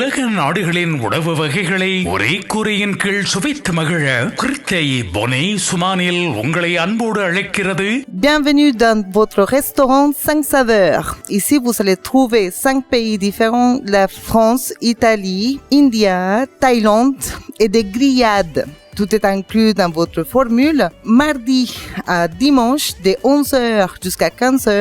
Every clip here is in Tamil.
உலக நாடுகளின் உணவு வகைகளை ஒரே கூரையின் கீழ் சுவைத்து மகிழ கிருத்தை பொனே சுமானில் உங்களை அன்போடு அழைக்கிறது. Bienvenue dans votre restaurant 5 saveurs. Ici, vous allez trouver 5 pays différents, la France, Italie, India, Thaïlande et des grillades. Tout est inclus dans votre formule. Mardi à dimanche, de 11h jusqu'à 15h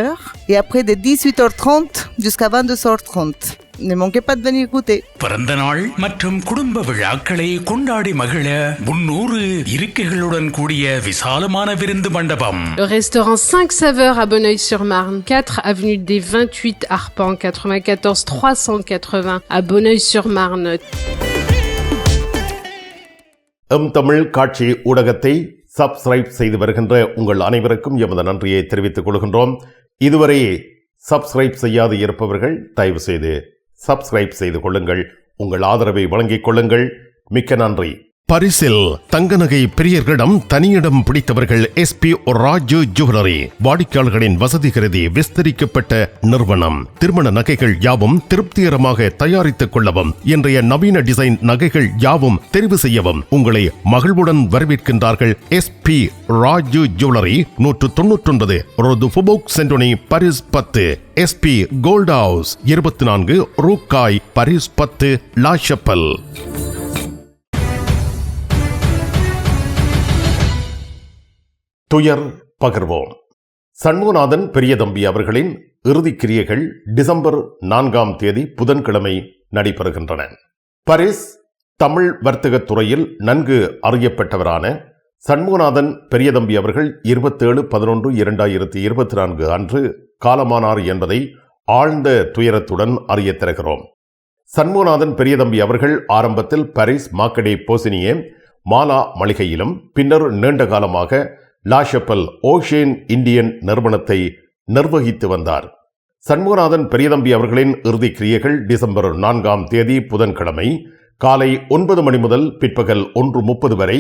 et après de 18h30 jusqu'à 22h30. Ne manquez pas de venir goûter. பிறந்த நாள் மற்றும் குடும்ப விழாக்களை கொண்டாடி மகிழ 300 இருக்கைகளுடன் கூடிய விசாலமான விருந்து மண்டபம். Le restaurant 5 saveurs à Bonneuil-sur-Marne, 4 avenue des 28 Arpents, 94 380 à Bonneuil-sur-Marne. Tamil காட்சி ஊடகத்தை சப்ஸ்கிரைப் செய்து வருகின்ற உங்கள் அனைவருக்கும் எமது நன்றியை தெரிவித்துக் கொள்கின்றோம். இதுவரை சப்ஸ்கிரைப் செய்யாது இருப்பவர்கள் தயவு செய்து சப்ஸ்கிரைப் செய்து கொள்ளுங்கள். உங்கள் ஆதரவை வழங்கிக் கொள்ளுங்கள். மிக்க நன்றி. பரிசில் தங்க நகை பிரியர்களிடம் தனியிடம் பிடித்தவர்கள் SP ராஜு ஜுவல்லரி. வாடிக்கையாளர்களின் வசதி கருதி விஸ்தரிக்கப்பட்ட நிறுவனம். திருமண நகைகள் யாவும் திருப்திகரமாக தயாரித்துக் கொள்ளவும், இன்றைய நவீன டிசைன் நகைகள் யாவும் தெரிவு செய்யவும் உங்களை மகிழ்வுடன் வரவேற்கின்றார்கள். SP ராஜு ஜுவல்லரி, 199 ரோது ஃபுபோக் சென்டோனி, பாரிஸ் 10. SP கோல்ட் ஹவுஸ், 24 ரூகாய், பாரிஸ் 10, லா ஷப்பல். துயர் பகிர்வோம். சண்முகநாதன் பெரியதம்பி அவர்களின் இறுதிக் கிரியைகள் டிசம்பர் 4 புதன்கிழமை நடைபெறுகின்றன. பாரிஸ் தமிழ் வர்த்தகத் துறையில் நன்கு அறியப்பட்டவரான சண்முகநாதன் பெரியதம்பி அவர்கள் 27/11/2024 அன்று காலமானார் என்பதை ஆழ்ந்த துயரத்துடன் அறிய தருகிறோம். சண்முகநாதன் பெரியதம்பி அவர்கள் ஆரம்பத்தில் பாரிஸ் மார்க்கடே போசினியே மாலா மளிகையிலும் பின்னர் நீண்ட காலமாக லா ஷப்பல் ஓஷேன் இந்தியன் நிறுவனத்தை நிர்வகித்து வந்தார். சண்முகநாதன் பெரியதம்பி அவர்களின் இறுதி கிரியைகள் டிசம்பர் 4 புதன்கிழமை காலை 9 மணி முதல் பிற்பகல் 1:30 வரை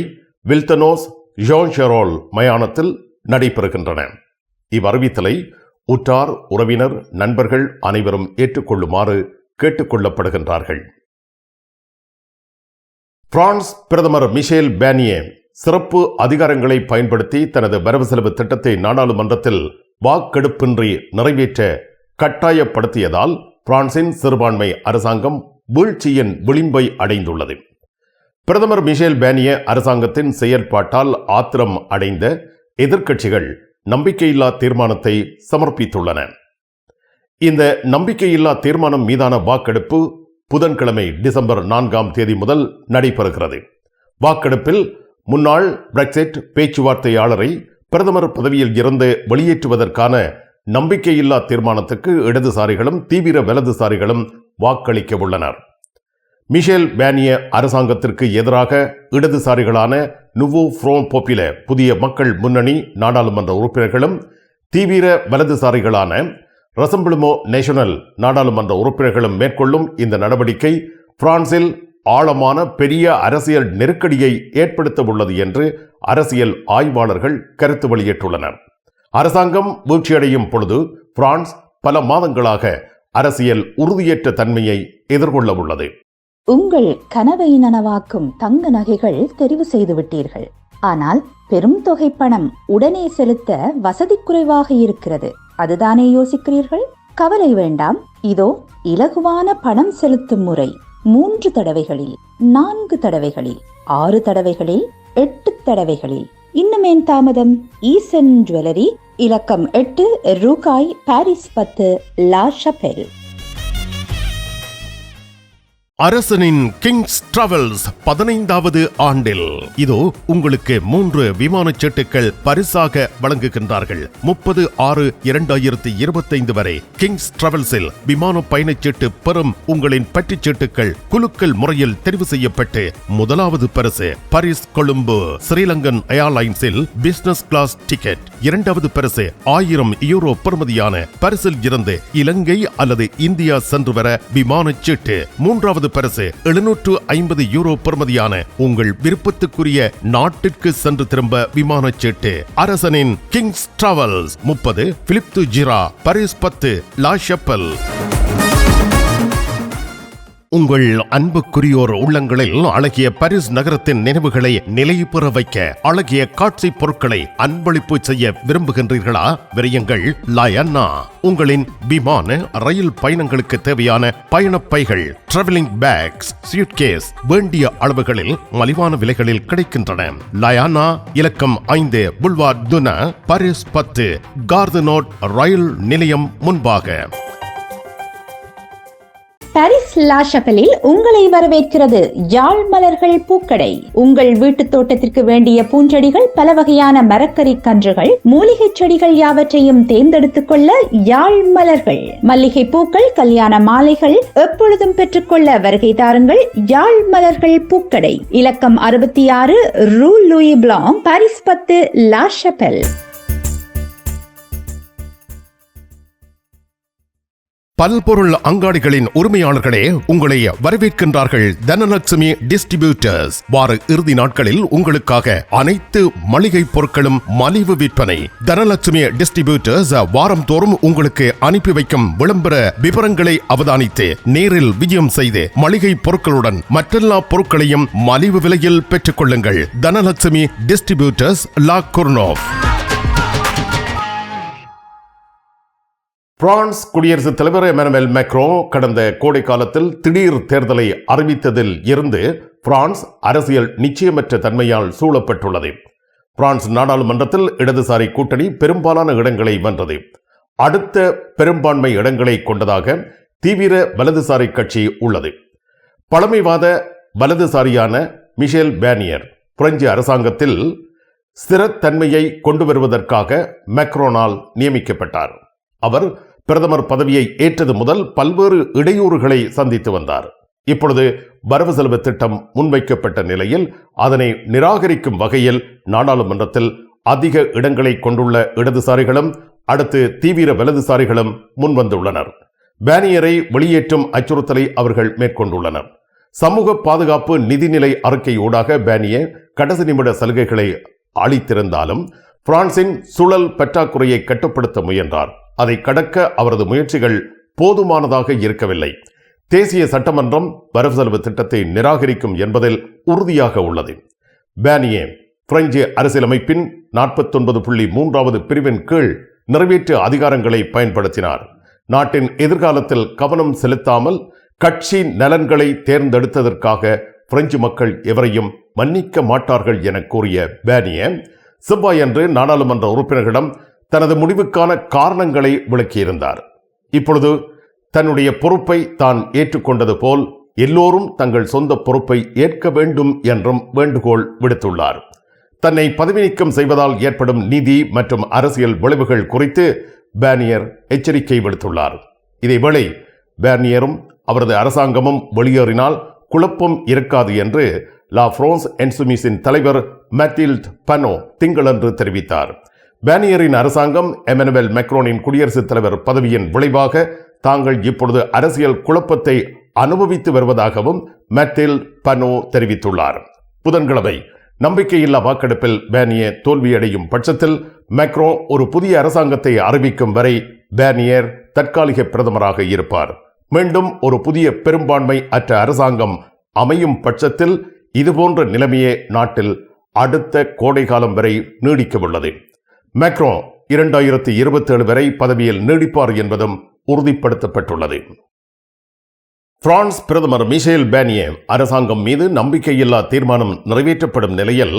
வில்தனோஸ் ஜோன் ஷெரோல் மயானத்தில் நடைபெறுகின்றன. இவ்வறிவித்தலை உற்றார் உறவினர் நண்பர்கள் அனைவரும் ஏற்றுக்கொள்ளுமாறு கேட்டுக்கொள்ளப்படுகின்றார்கள். பிரான்ஸ் பிரதமர் மிஷேல் பேனியே சிறப்பு அதிகாரங்களை பயன்படுத்தி தனது வரவு செலவு திட்டத்தை நாடாளுமன்றத்தில் வாக்கெடுப்பின்றி நிறைவேற்ற கட்டாயப்படுத்தியதால் பிரான்சின் சிறுபான்மை அரசாங்கம் வீழ்ச்சியின் விளிம்பை அடைந்துள்ளது. பிரதமர் மிஷேல் பேனியே அரசாங்கத்தின் செயல்பாட்டால் ஆத்திரம் அடைந்த எதிர்க்கட்சிகள் நம்பிக்கையில்லா தீர்மானத்தை சமர்ப்பித்துள்ளன. இந்த நம்பிக்கையில்லா தீர்மானம் மீதான வாக்கெடுப்பு புதன்கிழமை டிசம்பர் 4 முதல் நடைபெறுகிறது. வாக்கெடுப்பில் முன்னாள் பிரெக்சிட் பேச்சுவார்த்தையாளரை பிரதமர் பதவியில் இருந்து வெளியேற்றுவதற்கான நம்பிக்கையில்லா தீர்மானத்துக்கு இடதுசாரிகளும் தீவிர வலதுசாரிகளும் வாக்களிக்க உள்ளனர். மிஷேல் பேனியே அரசாங்கத்திற்கு எதிராக இடதுசாரிகளான நுவோ ஃப்ரோன் போப்பில புதிய மக்கள் முன்னணி நாடாளுமன்ற உறுப்பினர்களும் தீவிர வலதுசாரிகளான ரசம்பிளுமோ நேஷனல் நாடாளுமன்ற உறுப்பினர்களும் மேற்கொள்ளும் இந்த நடவடிக்கை பிரான்சில் ஆழமான பெரிய அரசியல் நெருக்கடியை ஏற்படுத்த உள்ளது என்று அரசியல் ஆய்வாளர்கள் கருத்து வெளியிட்டுள்ளனர். அரசாங்கம் வீழ்ச்சியடையும் பொழுது பிரான்ஸ் பல மாதங்களாக அரசியல் உறுதியற்ற தன்மையை எதிர்கொள்ள உள்ளது. உங்கள் கனவை நனவாக்கும் தங்க நகைகள் தெரிவு செய்து விட்டீர்கள். ஆனால் பெரும் தொகை பணம் உடனே செலுத்த வசதி குறைவாக இருக்கிறது. அதுதானே யோசிக்கிறீர்கள்? கவலை வேண்டாம். இதோ இலகுவான பணம் செலுத்தும் முறை. 3 தடவைகளில், 4 தடவைகளில், 6 தடவைகளில், 8 தடவைகளில். இன்னுமேன் தாமதம்? ஈசன் ஜுவல்லரி, இலக்கம் 8 ரூகாய், பாரிஸ் 10, லா ஷப்பெல். அரசனின் கிங்ஸ் டிராவல்ஸ் 15வது ஆண்டில் இதோ உங்களுக்கு 3 விமானச் சீட்டுகள் பரிசாக வழங்குகின்றார்கள். 30/6/2025 வரை கிங்ஸ் டிராவல்ஸில் விமான பயணச்சீட்டு பெறும் உங்களின் பற்றுச் சீட்டுகள் குலுக்கல் முறையில் தெரிவு செய்யப்பட்டு முதலாவது பரிசு பாரிஸ் கொழும்பு ஸ்ரீலங்கன் ஏர்லைன்ஸில் பிசினஸ் கிளாஸ் டிக்கெட். இரண்டாவது பரிசு 1000 யூரோ பெறுமதியான பரிசில் இருந்து இலங்கை அல்லது இந்தியா சென்று வர விமானச் சீட்டு. மூன்றாவது பரிசு 750 யூரோ பெறுமதியான உங்கள் விருப்பத்துக்குரிய நாட்டிற்கு சென்று திரும்ப விமானச் சீட்டு. அரசனின் கிங்ஸ் டிராவல்ஸ் 30 பிலிப் து ஜிரா, பாரிஸ் 10, லா ஷப்பல். உங்கள் அன்புக்குரியோர் உள்ளங்களில் அழகிய பாரிஸ் நகரத்தின் நினைவுகளை நிலைபெற வைக்க அழகிய காட்சி பொருட்களை அன்பளிப்பு செய்ய விரும்புகின்றீர்களா? விரையுங்கள் லயன்னா. உங்களின் விமான ரயில் பயணங்களுக்கு தேவையான பயணப்பைகள், டிராவலிங் பேக்ஸ், சூட்கேஸ் வேண்டிய அளவுகளில் மலிவான விலைகளில் கிடைக்கின்றன. லயானா இலக்கம் 5 புல்வார்ட் துனா, பாரிஸ் 10, கார்தனோட் ரயில் நிலையம் முன்பாக. பாரிஸ் லா ஷப்பலில் உங்களை வரவேற்கிறது யாழ் மலர்கள் பூக்கடை. உங்கள் வீட்டு தோட்டத்திற்கு வேண்டிய பூஞ்செடிகள், பல வகையான மரக்கறி கன்றுகள், மூலிகை செடிகள் யாவற்றையும் தேர்ந்தெடுத்துக் கொள்ள யாழ் மலர்கள். மல்லிகை பூக்கள், கல்யாண மாலைகள் எப்பொழுதும் பெற்றுக்கொள்ள வருகை தாருங்கள் யாழ் மலர்கள் பூக்கடை. இலக்கம் 66 ரூ லூயி பிளாங், பாரிஸ் 10, லா ஷப்பல். பல்பொருள் அங்காடிகளின் உரிமையாளர்களே, உங்களை வரவேற்கின்றார்கள் தனலட்சுமி டிஸ்ட்ரிபியூட்டர்ஸ். வார இறுதி நாட்களில் உங்களுக்காக அனைத்து மளிகை பொருட்களும் மலிவு விற்பனை. தனலட்சுமி டிஸ்ட்ரிபியூட்டர்ஸ் வாரம் தோறும் உங்களுக்கு அனுப்பி வைக்கும் விளம்பர விவரங்களை அவதானித்து நேரில் விஜயம் செய்து மளிகை பொருட்களுடன் மற்றெல்லா பொருட்களையும் மலிவு விலையில் பெற்றுக் கொள்ளுங்கள். தனலட்சுமி டிஸ்ட்ரிபியூட்டர்ஸ், லா குர்னோவ். பிரான்ஸ் குடியரசுத் தலைவர் எமனுவேல் மேக்ரோ கடந்த கோடை காலத்தில் திடீர் தேர்தலை அறிவித்ததில் இருந்து பிரான்ஸ் அரசியல் நிச்சயமற்ற தன்மையால் சூழப்பட்டுள்ளது. பிரான்ஸ் நாடாளுமன்றத்தில் இடதுசாரி கூட்டணி பெரும்பாலான இடங்களை வென்றது. அடுத்த பெரும்பான்மை இடங்களை கொண்டதாக தீவிர வலதுசாரி கட்சி உள்ளது. பழமைவாத வலதுசாரியான மிஷேல் பேர்னியர் பிரெஞ்சு அரசாங்கத்தில் ஸ்திரத்தன்மையை கொண்டு வருவதற்காக மேக்ரோனால் நியமிக்கப்பட்டார். அவர் பிரதமர் பதவியை ஏற்றது முதல் பல்வேறு இடையூறுகளை சந்தித்து வந்தார். இப்பொழுது வரவு செலவு திட்டம் முன்வைக்கப்பட்ட நிலையில் அதனை நிராகரிக்கும் வகையில் நாடாளுமன்றத்தில் அதிக இடங்களை கொண்டுள்ள இடதுசாரிகளும் அடுத்து தீவிர வலதுசாரிகளும் முன்வந்துள்ளனர். பேர்னியரை வெளியேற்றும் அச்சுறுத்தலை அவர்கள் மேற்கொண்டுள்ளனர். சமூக பாதுகாப்பு நிதிநிலை அறிக்கையூடாக பேர்னியர் கடைசி நிமிட சலுகைகளை அளித்திருந்தாலும் பிரான்சின் சுழல் பற்றாக்குறையை கட்டுப்படுத்த முயன்றார். அதை கடக்க அவரது முயற்சிகள் போதுமானதாக இருக்கவில்லை. தேசிய சட்டமன்றம் வரவு செலவு திட்டத்தை நிராகரிக்கும் என்பதில் உறுதியாக உள்ளது. பேர்னியர் பிரெஞ்சு அரசியலமைப்பின் 49.3 பிரிவின் கீழ் நிறைவேற்று அதிகாரங்களை பயன்படுத்தினார். நாட்டின் எதிர்காலத்தில் கவனம் செலுத்தாமல் கட்சி நலன்களை தேர்ந்தெடுத்ததற்காக பிரெஞ்சு மக்கள் எவரையும் மன்னிக்க மாட்டார்கள் என கூறிய பேர்னியர் செவ்வாயன்று நாடாளுமன்ற உறுப்பினர்களிடம் தனது முடிவுக்கான காரணங்களை விளக்கியிருந்தார். இப்பொழுது தன்னுடைய பொறுப்பை தான் ஏற்றுக்கொண்டது போல் எல்லோரும் தங்கள் சொந்த பொறுப்பை ஏற்க வேண்டும் என்றும் வேண்டுகோள் விடுத்துள்ளார். தன்னை பதவி நீக்கம் செய்வதால் ஏற்படும் நிதி மற்றும் அரசியல் விளைவுகள் குறித்து பேர்னியர் எச்சரிக்கை விடுத்துள்ளார். இதேவேளை பேர்னியரும் அவரது அரசாங்கமும் வெளியேறினால் குழப்பம் இருக்காது என்று லா பிரான்ஸ் இன்சுமிஸின் தலைவர் மேட்டில்ட் பனோ திங்களன்று தெரிவித்தார். பேர்னியரின் அரசாங்கம் எமனுவேல் மேக்ரோனின் குடியரசுத் தலைவர் பதவியின் விளைவாக தாங்கள் இப்பொழுது அரசியல் குழப்பத்தை அனுபவித்து வருவதாகவும் மேட்டில்ட் பனோ தெரிவித்துள்ளார். புதன்கிழமை நம்பிக்கையில்லா வாக்கெடுப்பில் பேர்னியர் தோல்வியடையும் பட்சத்தில் மேக்ரோ ஒரு புதிய அரசாங்கத்தை அறிவிக்கும் வரை பேர்னியர் தற்காலிக பிரதமராக இருப்பார். மீண்டும் ஒரு புதிய பெரும்பான்மை அற்ற அரசாங்கம் அமையும் பட்சத்தில் இதுபோன்ற நிலைமையே நாட்டில் அடுத்த கோடைகாலம் வரை நீடிக்கவுள்ளது. மேக்ரோ 2027 வரை பதவியில் நீடிப்பார் என்பதும் உறுதிப்படுத்தப்பட்டுள்ளது. பிரான்ஸ் பிரதமர் மிஷேல் பேர்னியர் அரசாங்கம் மீது நம்பிக்கையில்லா தீர்மானம் நிறைவேற்றப்படும் நிலையில்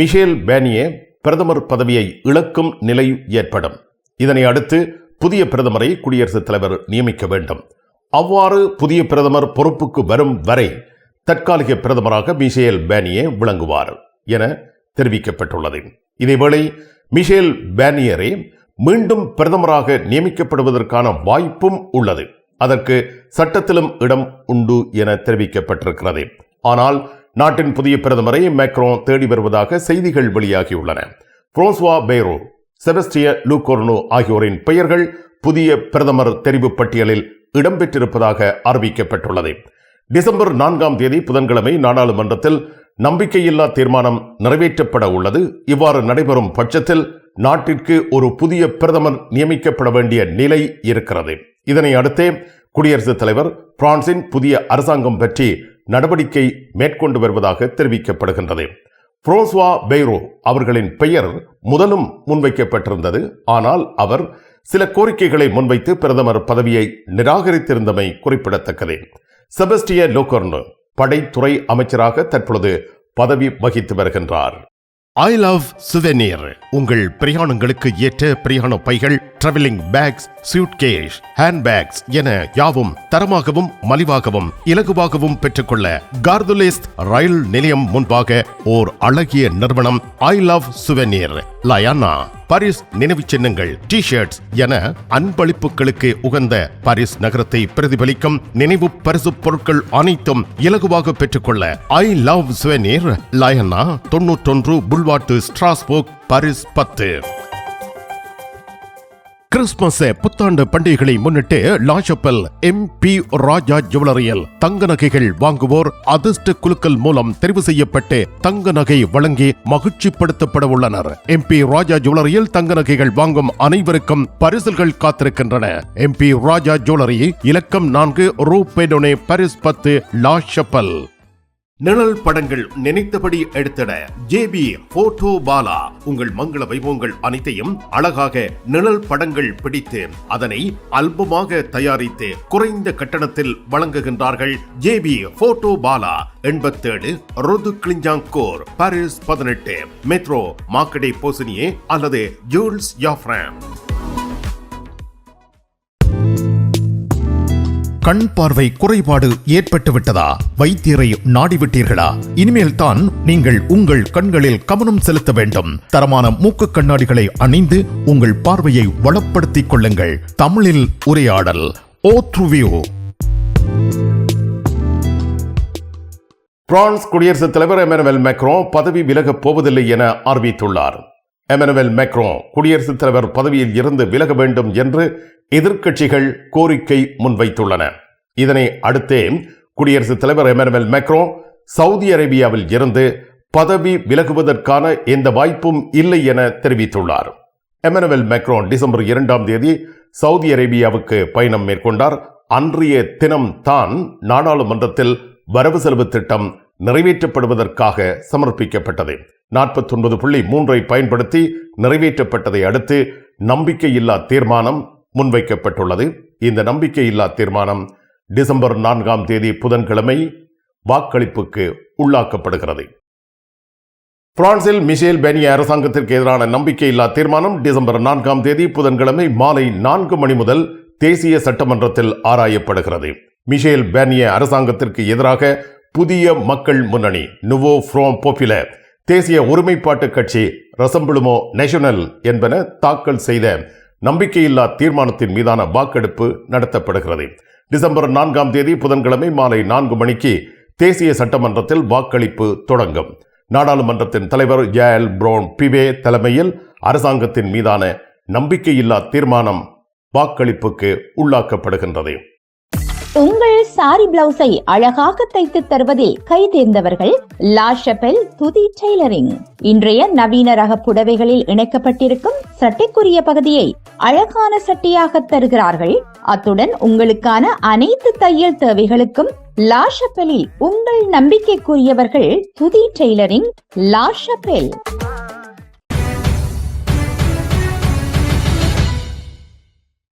மிஷேல் பேர்னியர் பிரதமர் பதவியை இழக்கும் நிலை ஏற்படும். இதனை அடுத்து புதிய பிரதமரை குடியரசுத் தலைவர் நியமிக்க வேண்டும். அவ்வாறு புதிய பிரதமர் பொறுப்புக்கு வரும் வரை தற்காலிக பிரதமராக மிஷேல் பேர்னியர் விளங்குவார் என தெரிவிக்கப்பட்டுள்ளது. இதேவேளை மிஷேல் பேர்னியரே மீண்டும் பிரதமராக நியமிக்கப்படுவதற்கான வாய்ப்பும் உள்ளது. அதற்கு சட்டத்திலும் இடம் உண்டு என தெரிவிக்கப்பட்டிருக்கிறது. ஆனால் நாட்டின் புதிய பிரதமரை மேக்ரோ தேடி வருவதாக செய்திகள் வெளியாகியுள்ளன. பிரான்சுவா பேரோ, செபஸ்டியன் லூகோர்னோ ஆகியோரின் பெயர்கள் புதிய பிரதமர் தெரிவு பட்டியலில் இடம்பெற்றிருப்பதாக அறிவிக்கப்பட்டுள்ளது. டிசம்பர் 4 புதன்கிழமை நாடாளுமன்றத்தில் நம்பிக்கையில்லா தீர்மானம் நிறைவேற்றப்பட உள்ளது. இவ்வாறு நடைபெறும் பட்சத்தில் நாட்டிற்கு ஒரு புதிய பிரதமர் நியமிக்கப்பட வேண்டிய நிலை இருக்கிறது. இதனை அடுத்தே குடியரசுத் தலைவர் பிரான்சின் புதிய அரசாங்கம் பற்றி நடவடிக்கை மேற்கொண்டு வருவதாக தெரிவிக்கப்படுகின்றது. பிரான்சுவா பெய்ரோ அவர்களின் பெயர் முதலும் முன்வைக்கப்பட்டிருந்தது. ஆனால் அவர் சில கோரிக்கைகளை முன்வைத்து பிரதமர் பதவியை நிராகரித்திருந்தமை குறிப்பிடத்தக்கது. செபஸ்டியன் லோகர்னு படைத்துறை அமைச்சராக தற்பொழுது பதவி வகித்து வருகின்றார். ஐ லவ் சுவெனீர். உங்கள் பிரயாணங்களுக்கு ஏற்ற பிரயாண பைகள், டிராவலிங் பேக்ஸ், சூட்கேஸ், ஹேண்ட்பேக்ஸ் என யாவும் தரமாகவும் மலிவாகவும் இலகுவாகவும் பெற்றுக்கொள்ள கார்துலேஸ் ரயில் நிலையம் முன்பாக ஓர் அழகிய நிறுவனம் ஐ லவ் சுவெனீர். லயானா பாரிஸ் நினைவு சின்னங்கள், டி ஷர்ட்ஸ் என அன்பளிப்புகளுக்கு உகந்த பாரிஸ் நகரத்தை பிரதிபலிக்கும் நினைவு பரிசு பொருட்கள் அனைத்தும் இலகுவாக பெற்றுக்கொள்ள ஐ லவ் சுவெனீர், லயனா 91 புல்வார்ட் ஸ்ட்ராஸ்போர்க், பாரிஸ் 10. கிறிஸ்துமஸ் புத்தாண்டு பண்டிகைகளை முன்னிட்டு லாஷப்பல் MP ராஜா ஜுவல்லரியில் தங்க நகைகள் வாங்குவோர் அதிர்ஷ்ட குலுக்கல் மூலம் தெரிவு செய்யப்பட்டு தங்க நகை வழங்கி மகிழ்ச்சிப்படுத்தப்பட உள்ளனர். MP ராஜா ஜுவல்லரியில் தங்க நகைகள் வாங்கும் அனைவருக்கும் பரிசுகள் காத்திருக்கின்றன. MP ராஜா ஜுவல்லரி, இலக்கம் 4, ரூ பெடோனே, பாரிஸ் 10, லாஷப்பல். நிழல் படங்கள் நினைத்தபடி எடுத்திட JB போட்டோ பாலா. உங்கள் மங்கள வைபவங்கள் அனைத்தையும் அழகாக நிழல் படங்கள் பிடித்து அதனை ஆல்பமாக தயாரித்து குறைந்த கட்டணத்தில் வழங்குகின்றார்கள். JB போட்டோ பாலா, 87 ரோது கிளிஞ்சாங்கோர், பாரிஸ் 18, மெட்ரோ மார்க்கடே போசினியே அல்லது ஜூல்ஸ் யாஃப்ரான். கண் பார்வை குறைபாடு ஏற்பட்டு விட்டதா? வைத்தியரை நாடிவிட்டீர்களா? இனிமேல் தான் நீங்கள் உங்கள் கண்களில் கவனம் செலுத்த வேண்டும். தரமான மூக்கு கண்ணாடிகளை அணிந்து உங்கள் பார்வையை வளப்படுத்திக் கொள்ளுங்கள். தமிழில் உரையாடல் ஓத்ருவியூ. பிரான்ஸ் குடியரசுத் தலைவர் எமனுவல் மேக்ரோன் பதவி விலகப் போவதில்லை என அறிவித்துள்ளார். எமனுவல் மேக்ரோன் குடியரசுத் தலைவர் பதவியில் இருந்து விலக வேண்டும் என்று எதிர்க்கட்சிகள் கோரிக்கை முன்வைத்துள்ளன. இதனை அடுத்தே குடியரசுத் தலைவர் எமனுவல் மேக்ரோன் சவுதி அரேபியாவில் இருந்து பதவி விலகுவதற்கான எந்த வாய்ப்பும் இல்லை என தெரிவித்துள்ளார். எமனுவல் மேக்ரோன் டிசம்பர் 2 சவுதி அரேபியாவுக்கு பயணம் மேற்கொண்டார். அன்றைய தினம் தான் நாடாளுமன்றத்தில் வரவு செலவு திட்டம் நிறைவேற்றப்படுவதற்காக சமர்ப்பிக்கப்பட்டது. 49.3 பயன்படுத்தி நிறைவேற்றப்பட்டதை அடுத்து நம்பிக்கையில்லா தீர்மானம் முன்வைக்கப்பட்டுள்ளது. இந்த நம்பிக்கையில்லா தீர்மானம் டிசம்பர் 4 புதன்கிழமை வாக்களிப்புக்கு உள்ளாக்கப்படுகிறது. பிரான்சில் மிஷேல் பெர்னியே அரசாங்கத்திற்கு எதிரான நம்பிக்கையில்லா தீர்மானம் டிசம்பர் 4 புதன்கிழமை மாலை 4 மணி முதல் தேசிய சட்டமன்றத்தில் ஆராயப்படுகிறது. மிஷேல் பெர்னியே அரசாங்கத்திற்கு எதிராக புதிய மக்கள் முன்னணி, நுவோ ஃப்ரோம் பாப்புலர், தேசிய ஒருமைப்பாட்டு கட்சி, ரசம்பிளுமோ நேஷனல் என்பன தாக்கல் செய்த நம்பிக்கையில்லா தீர்மானத்தின் மீதான வாக்கெடுப்பு நடத்தப்படுகிறது. டிசம்பர் 4 புதன்கிழமை மாலை 4 மணிக்கு தேசிய சட்டமன்றத்தில் வாக்களிப்பு தொடங்கும். நாடாளுமன்றத்தின் தலைவர் யால் ப்ரோன் பிவே தலைமையில் அரசாங்கத்தின் மீதான நம்பிக்கையில்லா தீர்மானம் வாக்களிப்புக்கு உள்ளாக்கப்படுகின்றது. உங்கள் சாரி பிளவுஸை அழகாக தைத்து தருவதில் கை தேர்ந்தவர்கள் லாஷப்பல் துதி டெய்லரிங். இன்றைய நவீன ரக புடவைகளில் இணைக்கப்பட்டிருக்கும் சட்டைக்குரிய பகுதியை அழகான சட்டையாக தருகிறார்கள். அத்துடன் உங்களுக்கான அனைத்து தையல் தேவைகளுக்கும் லாஷப்பலில் உங்கள் நம்பிக்கைக்குரியவர்கள் துதி டெய்லரிங், லாஷப்பல்.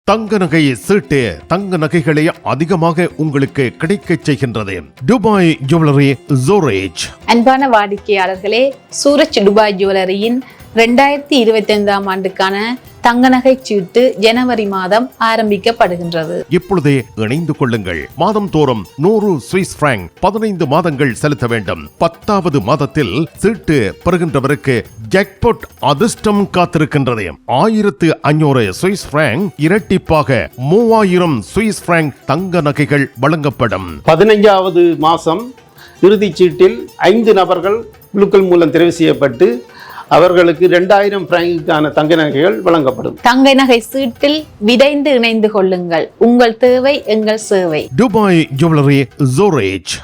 தங்க நகை சீட்டு தங்க நகைகளை அதிகமாக உங்களுக்கு கிடைக்கச் செய்கின்றது. Dubai jewellery Zurich. அன்பான வாடிக்கையாளர்களே, சூரஜ் துபாய் ஜுவல்லரியின் 2025ஆம் ஆண்டுக்கான தங்க நகை சீட்டு ஜனவரி மாதம் ஆரம்பிக்கப்படுகின்றது. இப்பொழுதே இணைந்து கொள்ளுங்கள். மாதம் தோறும் 100 சுவிஸ் பிராங்க் 15 மாதங்கள் செலுத்த வேண்டும். 10வது மாதத்தில் சீட்டு பெறுகின்றவருக்கு ஜாக்பாட் அதிர்ஷ்டம் காத்திருக்கின்றது. 1500 சுவிஸ் பிராங்க் இரட்டிப்பாக 3000 சுவிஸ் பிராங்க் தங்க நகைகள் வழங்கப்படும். 15வது மாதம் இறுதிச் சீட்டில் 5 நபர்கள் குழுக்கள் மூலம் தெரிவு செய்யப்பட்டு அவர்களுக்கு 2000 பிராங்குக்கான தங்க நகைகள் வழங்கப்படும். தங்க நகை சீட்டில் விரைந்து இணைந்து கொள்ளுங்கள். உங்கள் தேவை எங்கள் சேவை. Dubai jewellery Zurich.